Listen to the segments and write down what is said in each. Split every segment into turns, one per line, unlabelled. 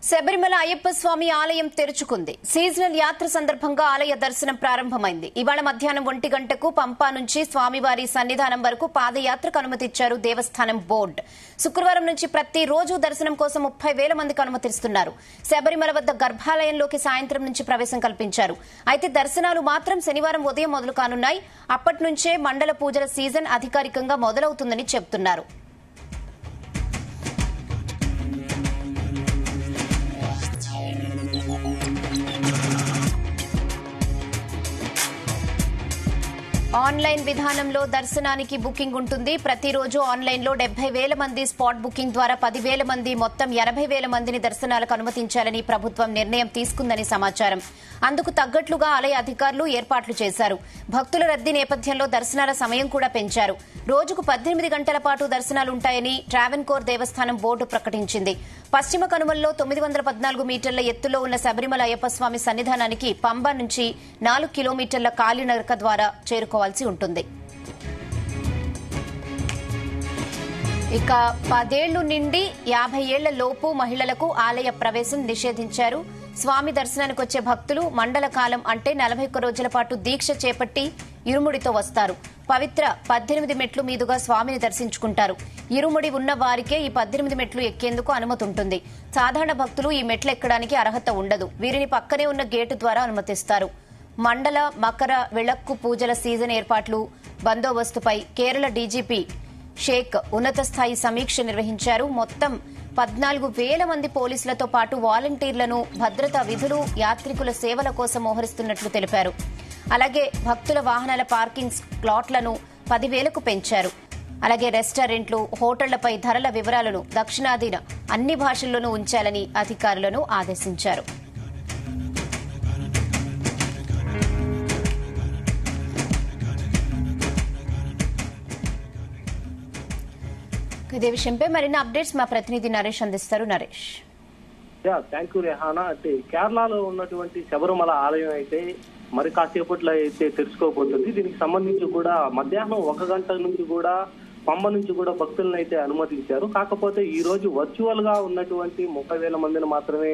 శబరిమల అయ్యప్ప స్వామి ఆలయం తెరుచుకుంది. సీజనల్ యాత్ర సందర్భంగా ఆలయ దర్శనం ప్రారంభమైంది. ఇవాళ మధ్యాహ్నం 1 గంటకు పంపా నుంచి స్వామివారి సన్నిధానం వరకు పాదయాత్రకు అనుమతిచ్చారు దేవస్థానం బోర్డు. శుక్రవారం నుంచి ప్రతిరోజు దర్శనం కోసం 30,000 మందికి అనుమతిస్తున్నారు. శబరిమల వద్ద గర్భాలయంలోకి సాయంత్రం నుంచి ప్రవేశం కల్పించారు. అయితే దర్శనాలు మాత్రం శనివారం ఉదయం మొదలు కానున్నాయి. అప్పటి నుంచే మండల పూజల సీజన్ అధికారికంగా మొదలవుతుందని చెబుతున్నారు. ఆన్లైన్ విధానంలో దర్శనానికి బుకింగ్ ఉంటుంది. ప్రతిరోజు ఆన్లైన్లో 70,000 మంది స్పాట్ బుకింగ్ ద్వారా 10,000 మంది మొత్తం 80,000 మందిని దర్శనాలకు అనుమతించాలని ప్రభుత్వం నిర్ణయం తీసుకుందని సమాచారం. అందుకు తగ్గట్లుగా ఆలయ అధికారులు ఏర్పాట్లు చేశారు. భక్తుల రద్దీ నేపథ్యంలో దర్శనాల సమయం కూడా పెంచారు. రోజుకు 18 గంటల పాటు దర్శనాలుంటాయని ట్రావెన్కోర్ దేవస్థానం బోర్డు ప్రకటించింది. పశ్చిమ కనుమల్లో 914 మీటర్ల ఎత్తులో ఉన్న శబరిమల అయ్యప్ప స్వామి సన్నిధానానికి పంబా నుంచి 4 కిలోమీటర్ల కాలినడక ద్వారా చేరుకోవాల్సి ఉంటుంది. ఇక 10 ఏళ్ల నుండి 50 ఏళ్ల లోపు మహిళలకు ఆలయ ప్రవేశం నిషేధించారు. స్వామి దర్శనానికి వచ్చే భక్తులు మండల కాలం అంటే 41 రోజుల పాటు దీక్ష చేపట్టి ఇరుముడితో వస్తారు. పవిత్ర 18 మెట్లు మీదుగా స్వామిని దర్శించుకుంటారు. ఇరుముడి ఉన్న వారికే ఈ 18 మెట్లు ఎక్కేందుకు అనుమతి ఉంటుంది. సాధారణ భక్తులు ఈ మెట్లు ఎక్కడానికి అర్హత ఉండదు. వీరిని పక్కనే ఉన్న గేటు ద్వారా అనుమతిస్తారు. మండల మకర విళక్కు పూజల సీజన్ ఏర్పాట్లు, బందోబస్తుపై కేరళ డీజీపీ షేక్ ఉన్నత స్థాయి సమీక్ష నిర్వహించారు. మొత్తం 14,000 మంది పోలీసులతో పాటు వాలంటీర్లను భద్రతా విధులు, యాత్రికుల సేవల కోసం మోహరిస్తున్నట్లు తెలిపారు. అలాగే భక్తుల వాహనాల పార్కింగ్ స్లాట్లను 10,000కు పెంచారు. అలాగే రెస్టారెంట్లు, హోటళ్లపై ధరల వివరాలను దక్షిణాదిన అన్ని భాషల్లోనూ ఉంచాలని అధికారులను ఆదేశించారు. ఇదే విషయంపై మరిన్ని అప్డేట్స్ మా ప్రతినిధి నరేష్ అందిస్తారు. నరేష్.
Thank you Rehana. అంటే కేరళలో ఉన్నటువంటి శబరిమల ఆలయం అయితే మరి కాసేపట్లో అయితే తెరుచుకోబోతుంది. దీనికి సంబంధించి కూడా మధ్యాహ్నం 1 గంట నుంచి కూడా పంబ నుంచి కూడా భక్తులను అయితే అనుమతించారు. కాకపోతే ఈ రోజు వర్చువల్ గా ఉన్నటువంటి 30,000 మందిని మాత్రమే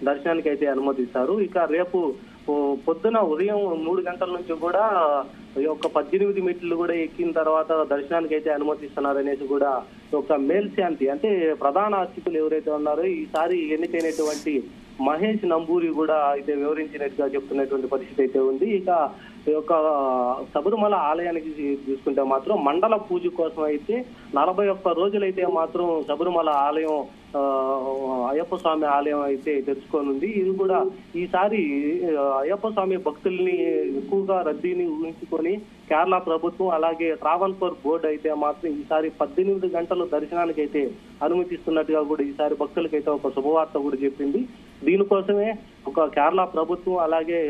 దర్శనానికి అయితే అనుమతిస్తారు. ఇక రేపు పొద్దున ఉదయం 3 గంటల నుంచి కూడా ఒక 18 మెట్లు కూడా ఎక్కిన తర్వాత దర్శనానికి అయితే అనుమతిస్తున్నారనేసి కూడా ఒక మేల్శాంతి అంటే ప్రధాన అర్చకులు ఎవరైతే ఉన్నారో ఈసారి ఎన్నికైనటువంటి మహేష్ నంబూరి కూడా అయితే వివరించినట్టుగా చెప్తున్నటువంటి పరిస్థితి అయితే ఉంది. ఇక ఒక శబరిమల ఆలయానికి చూసుకుంటే మాత్రం మండల పూజ కోసం అయితే 41 రోజులైతే మాత్రం శబరిమల ఆలయం అయ్యప్ప స్వామి ఆలయం అయితే తెరుచుకోనుంది. ఇది కూడా ఈసారి అయ్యప్ప స్వామి భక్తుల్ని ఎక్కువగా రద్దీని ఊహించుకొని కేరళ ప్రభుత్వం అలాగే ట్రావెన్కోర్ బోర్డు అయితే మాత్రం ఈసారి 18 గంటలు దర్శనానికి అయితే అనుమతిస్తున్నట్టుగా కూడా ఈసారి భక్తులకైతే ఒక శుభవార్త కూడా చెప్పింది. దీనికోసమే ఒక కేరళ ప్రభుత్వం అలాగే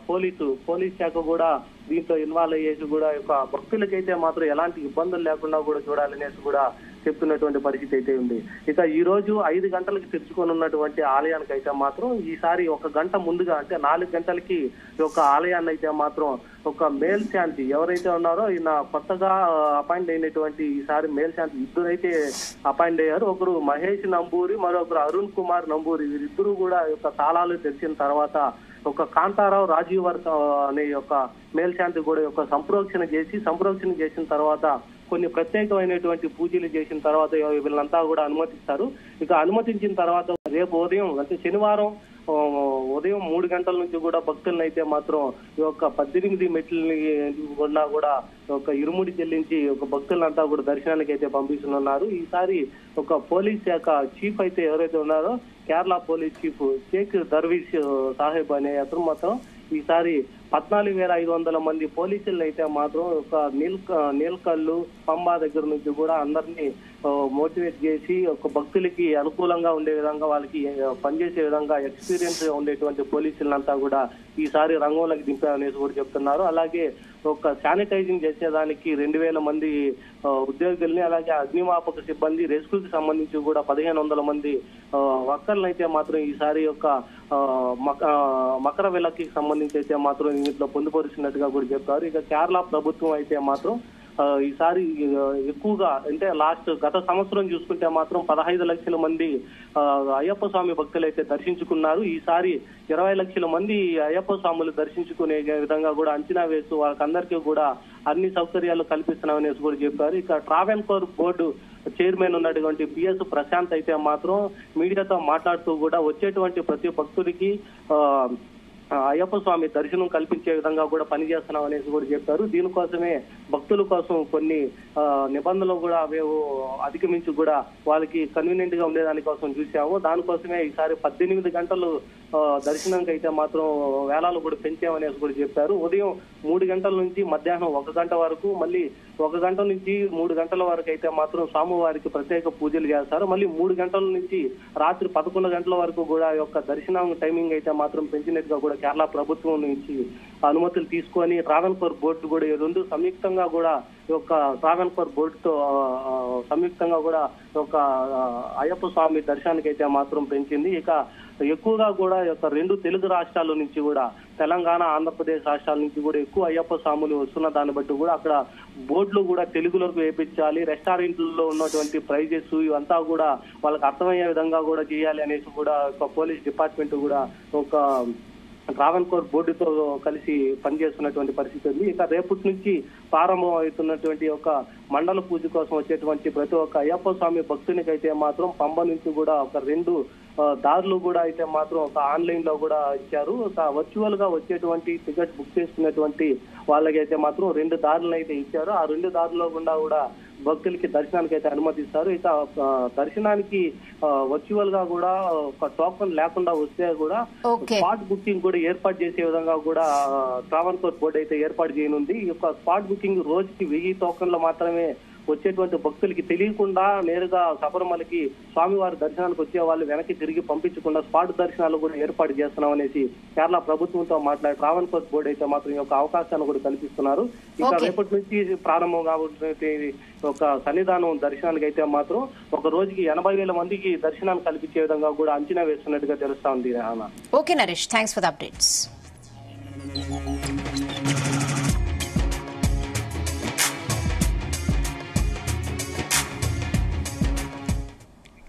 పోలీస్ శాఖ కూడా దీంట్లో ఇన్వాల్వ్ అయ్యేసి కూడా ఒక భక్తులకైతే మాత్రం ఎలాంటి ఇబ్బందులు లేకుండా కూడా చూడాలనేసి కూడా చెప్తున్నటువంటి పరిస్థితి అయితే ఉంది. ఇక ఈ రోజు 5 గంటలకు తెరుచుకొని ఉన్నటువంటి ఆలయానికి అయితే మాత్రం ఈసారి 1 గంట ముందుగా అంటే 4 గంటలకి ఒక ఆలయాన్ని అయితే మాత్రం ఒక మేల్శాంతి ఎవరైతే ఉన్నారో ఈయన కొత్తగా అపాయింట్ అయినటువంటి ఈసారి మేల్శాంతి ఇద్దరైతే అపాయింట్ అయ్యారు. ఒకరు మహేష్ నంబూరి, మరొకరు అరుణ్ కుమార్ నంబూరి. వీరిద్దరూ కూడా యొక్క తాళాలు తెరిచిన తర్వాత ఒక కాంతారావు రాజీవర్త అనే యొక్క మేల్శాంతి కూడా యొక్క సంప్రోక్షణ చేసిన తర్వాత కొన్ని ప్రత్యేకమైనటువంటి పూజలు చేసిన తర్వాత వీళ్ళంతా కూడా అనుమతిస్తారు. ఇక అనుమతించిన తర్వాత రేపు ఉదయం అంటే శనివారం ఉదయం 3 గంటల నుంచి కూడా భక్తులను అయితే మాత్రం ఈ యొక్క 18 మెట్లని కూడా ఒక ఇరుముడి చెల్లించి ఒక భక్తులంతా కూడా దర్శనానికి అయితే పంపిస్తున్నారు. ఈసారి ఒక పోలీస్ శాఖ చీఫ్ అయితే ఎవరైతే ఉన్నారో కేరళ పోలీస్ చీఫ్ షేక్ దర్వీష్ సాహెబ్ అనే అతను మాత్రం ఈసారి 14,500 మంది పోలీసులు అయితే మాత్రం ఒక నీల్కల్లు పంబా దగ్గర నుంచి కూడా అందరినీ మోటివేట్ చేసి ఒక భక్తులకి అనుకూలంగా ఉండే విధంగా వాళ్ళకి పనిచేసే విధంగా ఎక్స్పీరియన్స్ ఉండేటువంటి పోలీసులంతా కూడా ఈసారి రంగంలోకి దింపారనేసి కూడా చెప్తున్నారు. అలాగే ఒక శానిటైజింగ్ చేసేదానికి 2,000 మంది ఉద్యోగుల్ని అలాగే అగ్నిమాపక సిబ్బంది రెస్క్యూకి సంబంధించి కూడా 1,500 మంది వర్కర్లు అయితే మాత్రం ఈసారి యొక్క మకర విలక్కి సంబంధించి అయితే మాత్రం దీంట్లో పొందుపరుస్తున్నట్టుగా కూడా చెప్పారు. ఇక కేరళ ప్రభుత్వం అయితే మాత్రం ఈసారి ఎక్కువగా అంటే గత సంవత్సరం చూసుకుంటే మాత్రం 15 లక్షల మంది అయ్యప్ప స్వామి భక్తులు అయితే దర్శించుకున్నారు. ఈసారి 20 లక్షల మంది అయ్యప్ప స్వాములు దర్శించుకునే విధంగా కూడా అంచనా వేస్తూ వాళ్ళకందరికీ కూడా అన్ని సౌకర్యాలు కల్పిస్తున్నామనేసి కూడా చెప్పారు. ఇక ట్రావెన్కోర్ బోర్డు చైర్మన్ ఉన్నటువంటి పిఎస్ ప్రశాంత్ అయితే మాత్రం మీడియాతో మాట్లాడుతూ కూడా వచ్చేటువంటి ప్రతి భక్తుడికి అయ్యప్ప స్వామి దర్శనం కల్పించే విధంగా కూడా పనిచేస్తున్నాం అనేసి కూడా చెప్పారు. దీనికోసమే భక్తుల కోసం కొన్ని నిబంధనలు కూడా మేము అధిగమించి కూడా వాళ్ళకి కన్వీనియంట్ గా ఉండేదానికోసం చూసాము. దానికోసమే ఈసారి 18 గంటలు దర్శనంకి అయితే మాత్రం వేలాలు కూడా పెంచామనేసి కూడా చెప్పారు. ఉదయం 3 గంటల నుంచి మధ్యాహ్నం 1 గంట వరకు, మళ్ళీ 1 గంట నుంచి 3 గంటల వరకు అయితే మాత్రం స్వామివారికి ప్రత్యేక పూజలు చేస్తారు. మళ్ళీ 3 గంటల నుంచి రాత్రి 11 గంటల వరకు కూడా యొక్క దర్శనం టైమింగ్ అయితే మాత్రం పెంచినట్టుగా కూడా కేరళ ప్రభుత్వం నుంచి అనుమతులు తీసుకొని ట్రావెన్కోర్ బోర్డు కూడా రెండు సంయుక్తంగా కూడా యొక్క ట్రావెన్కోర్ బోర్డుతో సంయుక్తంగా కూడా ఒక అయ్యప్ప స్వామి దర్శనానికి అయితే మాత్రం పెంచింది. ఇక ఎక్కువగా కూడా యొక్క 2 తెలుగు రాష్ట్రాల నుంచి కూడా తెలంగాణ, ఆంధ్రప్రదేశ్ రాష్ట్రాల నుంచి కూడా ఎక్కువ అయ్యప్ప స్వాములు వస్తున్న దాన్ని బట్టి కూడా అక్కడ బోర్డులు కూడా తెలుగులోకి వేయించాలి, రెస్టారెంట్లలో ఉన్నటువంటి ప్రైజెస్ ఇవంతా కూడా వాళ్ళకి అర్థమయ్యే విధంగా కూడా చేయాలి అనేసి కూడా ఒక పోలీస్ డిపార్ట్మెంట్ కూడా ఒక ట్రావెన్కోర్ బోర్డుతో కలిసి పనిచేస్తున్నటువంటి పరిస్థితి ఉంది. ఇక రేపటి నుంచి ప్రారంభం అవుతున్నటువంటి ఒక మండల పూజ కోసం వచ్చేటువంటి ప్రతి ఒక్క అయ్యప్ప స్వామి భక్తునికి అయితే మాత్రం పంబ నుంచి కూడా ఒక 2 దారులు కూడా అయితే మాత్రం ఒక ఆన్లైన్ లో కూడా ఇచ్చారు. ఒక వర్చువల్ గా వచ్చేటువంటి టికెట్ బుక్ చేసుకునేటువంటి వాళ్ళకైతే మాత్రం 2 దారులను అయితే ఇచ్చారు. ఆ 2 దారుల్లో గుండా కూడా భక్తులకి దర్శనానికి అయితే అనుమతిస్తారు. ఇక దర్శనానికి వర్చువల్ గా కూడా ఒక టోకన్ లేకుండా వస్తే కూడా స్పాట్ బుకింగ్ కూడా ఏర్పాటు చేసే విధంగా కూడా ట్రావెన్కోర్ బోర్డు అయితే ఏర్పాటు చేయనుంది. ఈ యొక్క స్పాట్ బుకింగ్ రోజుకి 1000 టోకన్లు మాత్రమే వచ్చేటువంటి భక్తులకి తెలియకుండా నేరుగా శబరిమలకి స్వామివారి దర్శనానికి వచ్చే వాళ్ళు వెనక్కి తిరిగి పంపించకుండా స్పాట్ దర్శనాలు కూడా ఏర్పాటు చేస్తున్నాం అనేసి కేరళ ప్రభుత్వంతో మాట్లాడి ట్రావెన్కోర్ బోర్డు అయితే మాత్రం ఈ యొక్క అవకాశాన్ని కూడా కల్పిస్తున్నారు. ఇక రేపటి నుంచి ప్రారంభం కాబట్టి ఒక సన్నిధానం దర్శనానికి అయితే మాత్రం ఒక రోజుకి 80,000 మందికి దర్శనాన్ని కల్పించే విధంగా కూడా అంచనా వేస్తున్నట్టుగా తెలుస్తా ఉంది.
Okay Naresh, thanks for the updates.